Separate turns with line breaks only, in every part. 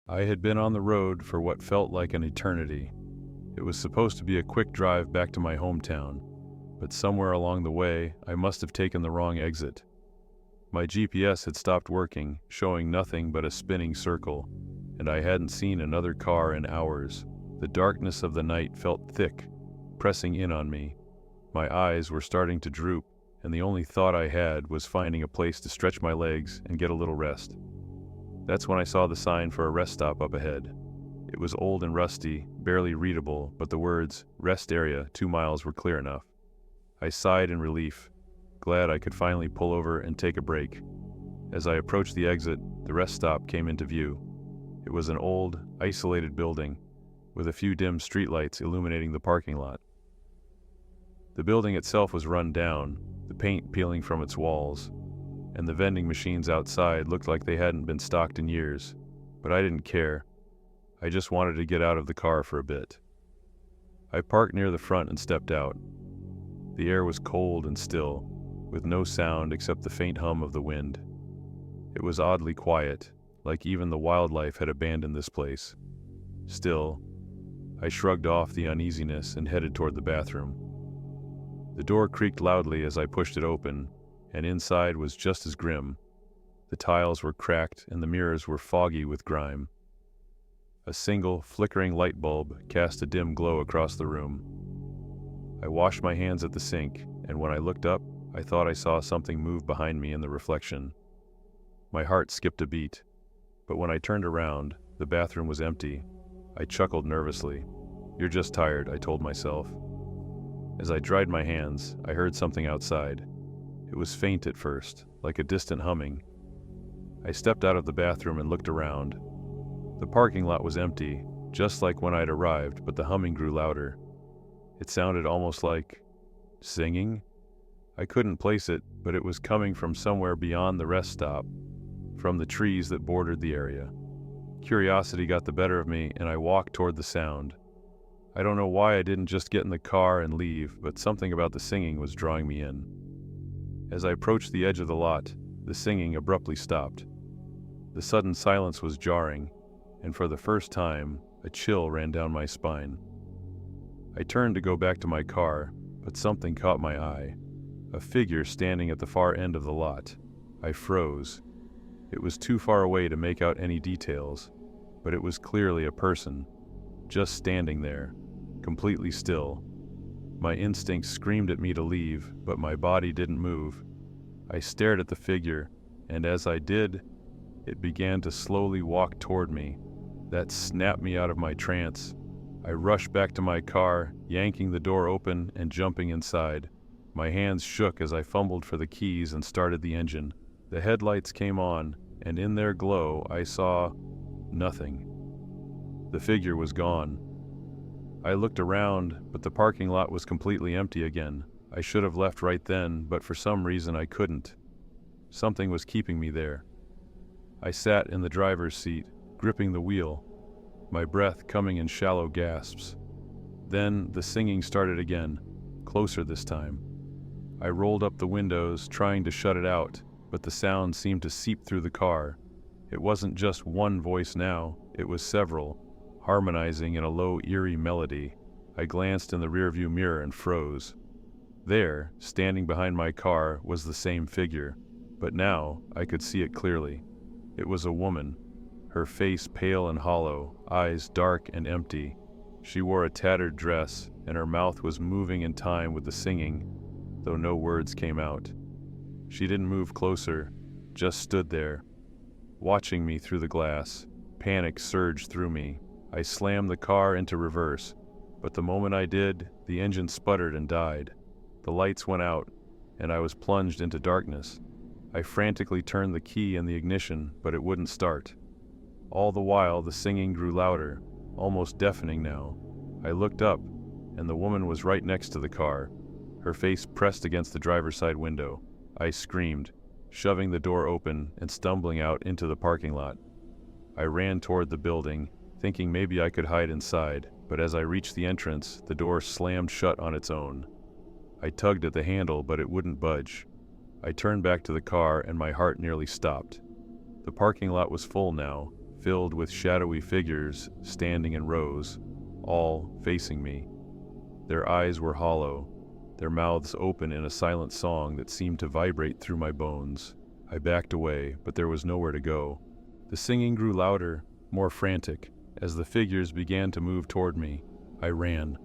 I had been on the road for what felt like an eternity. It was supposed to be a quick drive back to my hometown, but somewhere along the way, I must have taken the wrong exit. My GPS had stopped working, showing nothing but a spinning circle, and I hadn't seen another car in hours. The darkness of the night felt thick, pressing in on me. My eyes were starting to droop, and the only thought I had was finding a place to stretch my legs and get a little rest. That's when I saw the sign for a rest stop up ahead. It was old and rusty, barely readable, but the words, "Rest Area, 2 miles," were clear enough. I sighed in relief, glad I could finally pull over and take a break. As I approached the exit, the rest stop came into view. It was an old, isolated building, with a few dim streetlights illuminating the parking lot. The building itself was run down, the paint peeling from its walls, and the vending machines outside looked like they hadn't been stocked in years. But I didn't care. I just wanted to get out of the car for a bit. I parked near the front and stepped out. The air was cold and still, with no sound except the faint hum of the wind. It was oddly quiet, like even the wildlife had abandoned this place. Still, I shrugged off the uneasiness and headed toward the bathroom. The door creaked loudly as I pushed it open, and inside was just as grim. The tiles were cracked and the mirrors were foggy with grime. A single, flickering light bulb cast a dim glow across the room. I washed my hands at the sink, and when I looked up, I thought I saw something move behind me in the reflection. My heart skipped a beat, but when I turned around, the bathroom was empty. I chuckled nervously. "You're just tired," I told myself. As I dried my hands, I heard something outside. It was faint at first, like a distant humming. I stepped out of the bathroom and looked around. The parking lot was empty, just like when I'd arrived, but the humming grew louder. It sounded almost like singing. I couldn't place it, but it was coming from somewhere beyond the rest stop, from the trees that bordered the area. Curiosity got the better of me, and I walked toward the sound. I don't know why I didn't just get in the car and leave, but something about the singing was drawing me in. As I approached the edge of the lot, the singing abruptly stopped. The sudden silence was jarring, and for the first time, a chill ran down my spine. I turned to go back to my car, but something caught my eye. A figure standing at the far end of the lot. I froze. It was too far away to make out any details, but it was clearly a person, just standing there, completely still. My instincts screamed at me to leave, but my body didn't move. I stared at the figure, and as I did, it began to slowly walk toward me. That snapped me out of my trance. I rushed back to my car, yanking the door open and jumping inside. My hands shook as I fumbled for the keys and started the engine. The headlights came on, and in their glow, I saw nothing. The figure was gone. I looked around, but the parking lot was completely empty again. I should have left right then, but for some reason I couldn't. Something was keeping me there. I sat in the driver's seat, gripping the wheel, my breath coming in shallow gasps. Then the singing started again, closer this time. I rolled up the windows, trying to shut it out, but the sound seemed to seep through the car. It wasn't just one voice now, it was several, harmonizing in a low, eerie melody. I glanced in the rearview mirror and froze. There, standing behind my car, was the same figure, but now I could see it clearly. It was a woman, her face pale and hollow, eyes dark and empty. She wore a tattered dress, and her mouth was moving in time with the singing, though no words came out. She didn't move closer, just stood there, watching me through the glass. Panic surged through me. I slammed the car into reverse, but the moment I did, the engine sputtered and died. The lights went out, and I was plunged into darkness. I frantically turned the key in the ignition, but it wouldn't start. All the while, the singing grew louder, almost deafening now. I looked up, and the woman was right next to the car, her face pressed against the driver's side window. I screamed, shoving the door open and stumbling out into the parking lot. I ran toward the building, thinking maybe I could hide inside, but as I reached the entrance, the door slammed shut on its own. I tugged at the handle, but it wouldn't budge. I turned back to the car, and my heart nearly stopped. The parking lot was full now, filled with shadowy figures standing in rows, all facing me. Their eyes were hollow, their mouths open in a silent song that seemed to vibrate through my bones. I backed away, but there was nowhere to go. The singing grew louder, more frantic. As the figures began to move toward me, I ran.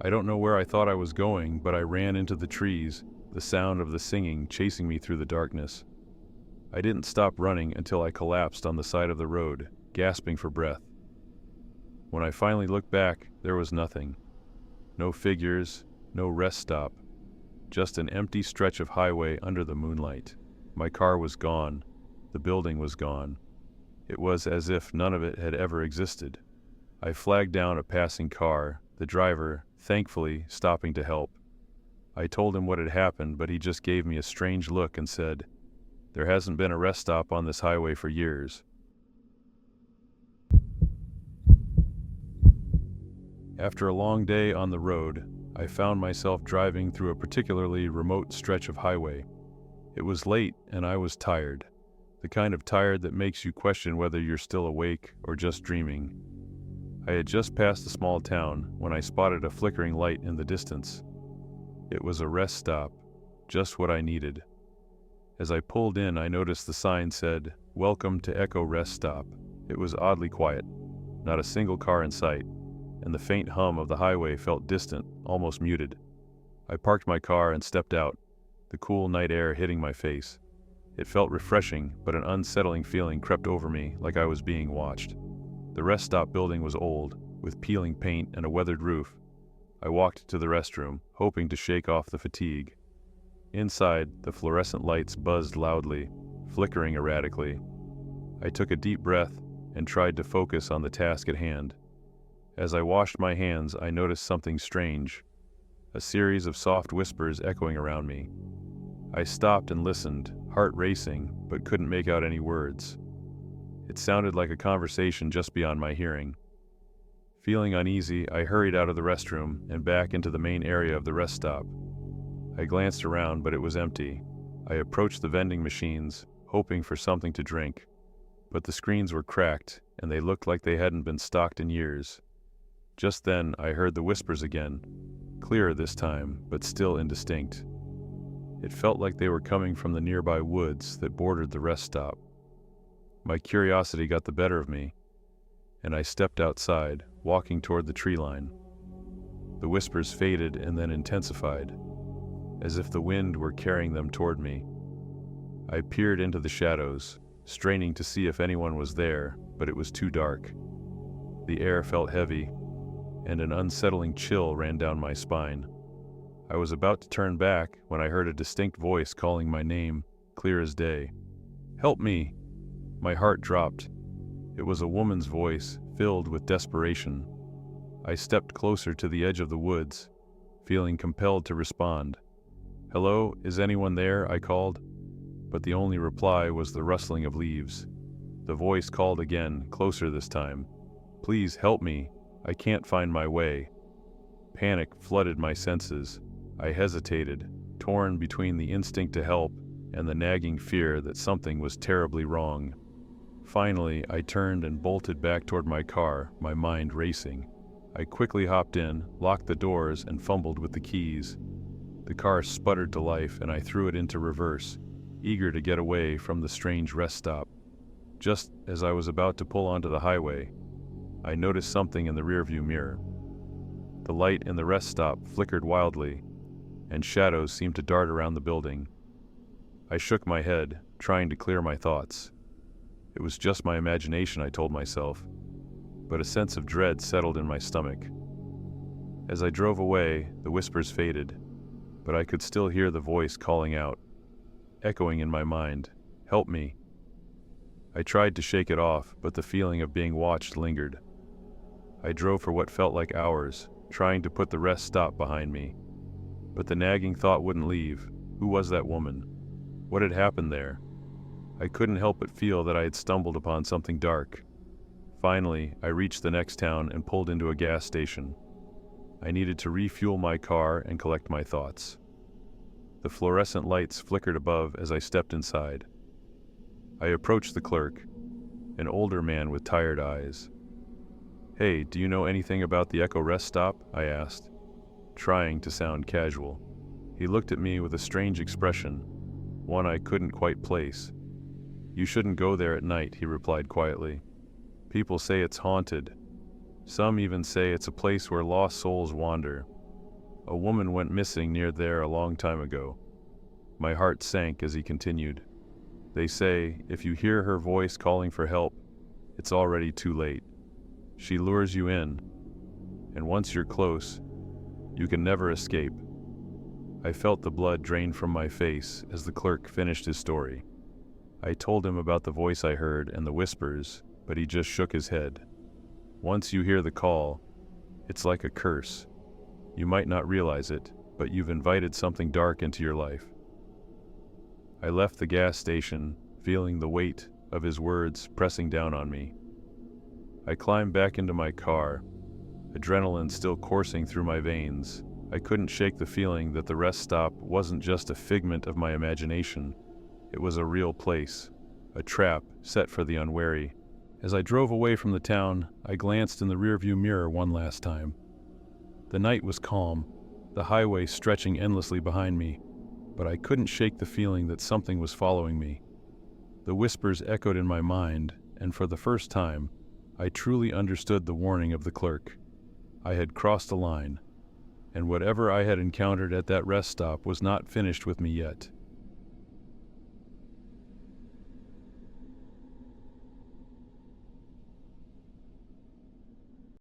I don't know where I thought I was going, but I ran into the trees, the sound of the singing chasing me through the darkness. I didn't stop running until I collapsed on the side of the road, gasping for breath. When I finally looked back, there was nothing. No figures, no rest stop, just an empty stretch of highway under the moonlight. My car was gone. The building was gone. It was as if none of it had ever existed. I flagged down a passing car, the driver, thankfully, stopping to help. I told him what had happened, but he just gave me a strange look and said, "There hasn't been a rest stop on this highway for years." After a long day on the road, I found myself driving through a particularly remote stretch of highway. It was late and I was tired, the kind of tired that makes you question whether you're still awake or just dreaming. I had just passed a small town when I spotted a flickering light in the distance. It was a rest stop, just what I needed. As I pulled in, I noticed the sign said, "Welcome to Echo Rest Stop." It was oddly quiet, not a single car in sight, and the faint hum of the highway felt distant, almost muted. I parked my car and stepped out, the cool night air hitting my face. It felt refreshing, but an unsettling feeling crept over me like I was being watched. The rest stop building was old, with peeling paint and a weathered roof. I walked to the restroom, hoping to shake off the fatigue. Inside, the fluorescent lights buzzed loudly, flickering erratically. I took a deep breath and tried to focus on the task at hand. As I washed my hands, I noticed something strange, a series of soft whispers echoing around me. I stopped and listened, heart racing, but couldn't make out any words. It sounded like a conversation just beyond my hearing. Feeling uneasy, I hurried out of the restroom and back into the main area of the rest stop. I glanced around, but it was empty. I approached the vending machines, hoping for something to drink, but the screens were cracked, and they looked like they hadn't been stocked in years. Just then, I heard the whispers again, clearer this time, but still indistinct. It felt like they were coming from the nearby woods that bordered the rest stop. My curiosity got the better of me, and I stepped outside, walking toward the tree line. The whispers faded and then intensified, as if the wind were carrying them toward me. I peered into the shadows, straining to see if anyone was there, but it was too dark. The air felt heavy, and an unsettling chill ran down my spine. I was about to turn back when I heard a distinct voice calling my name, clear as day. "Help me!" My heart dropped. It was a woman's voice, filled with desperation. I stepped closer to the edge of the woods, feeling compelled to respond. "Hello, is anyone there?" I called, but the only reply was the rustling of leaves. The voice called again, closer this time. "Please help me. I can't find my way." Panic flooded my senses. I hesitated, torn between the instinct to help and the nagging fear that something was terribly wrong. Finally, I turned and bolted back toward my car, my mind racing. I quickly hopped in, locked the doors, and fumbled with the keys. The car sputtered to life, and I threw it into reverse, eager to get away from the strange rest stop. Just as I was about to pull onto the highway, I noticed something in the rearview mirror. The light in the rest stop flickered wildly, and shadows seemed to dart around the building. I shook my head, trying to clear my thoughts. It was just my imagination, I told myself, but a sense of dread settled in my stomach. As I drove away, the whispers faded, but I could still hear the voice calling out, echoing in my mind, "Help me." I tried to shake it off, but the feeling of being watched lingered. I drove for what felt like hours, trying to put the rest stop behind me. But the nagging thought wouldn't leave. Who was that woman? What had happened there? I couldn't help but feel that I had stumbled upon something dark. Finally, I reached the next town and pulled into a gas station. I needed to refuel my car and collect my thoughts. The fluorescent lights flickered above as I stepped inside. I approached the clerk. an older man with tired eyes. "Hey, do you know anything about the Echo rest stop?" I asked, trying to sound casual. He looked at me with a strange expression, one I couldn't quite place. "You shouldn't go there at night," he replied quietly. "People say it's haunted. Some even say it's a place where lost souls wander. A woman went missing near there a long time ago." My heart sank as he continued. "They say, if you hear her voice calling for help, it's already too late. She lures you in, and once you're close, you can never escape." I felt the blood drain from my face as the clerk finished his story. I told him about the voice I heard and the whispers, but he just shook his head. "Once you hear the call, it's like a curse. You might not realize it, but you've invited something dark into your life." I left the gas station, feeling the weight of his words pressing down on me. I climbed back into my car, adrenaline still coursing through my veins. I couldn't shake the feeling that the rest stop wasn't just a figment of my imagination. It was a real place, a trap set for the unwary. As I drove away from the town, I glanced in the rearview mirror one last time. The night was calm, the highway stretching endlessly behind me, but I couldn't shake the feeling that something was following me. The whispers echoed in my mind, and for the first time, I truly understood the warning of the clerk. I had crossed a line, and whatever I had encountered at that rest stop was not finished with me yet.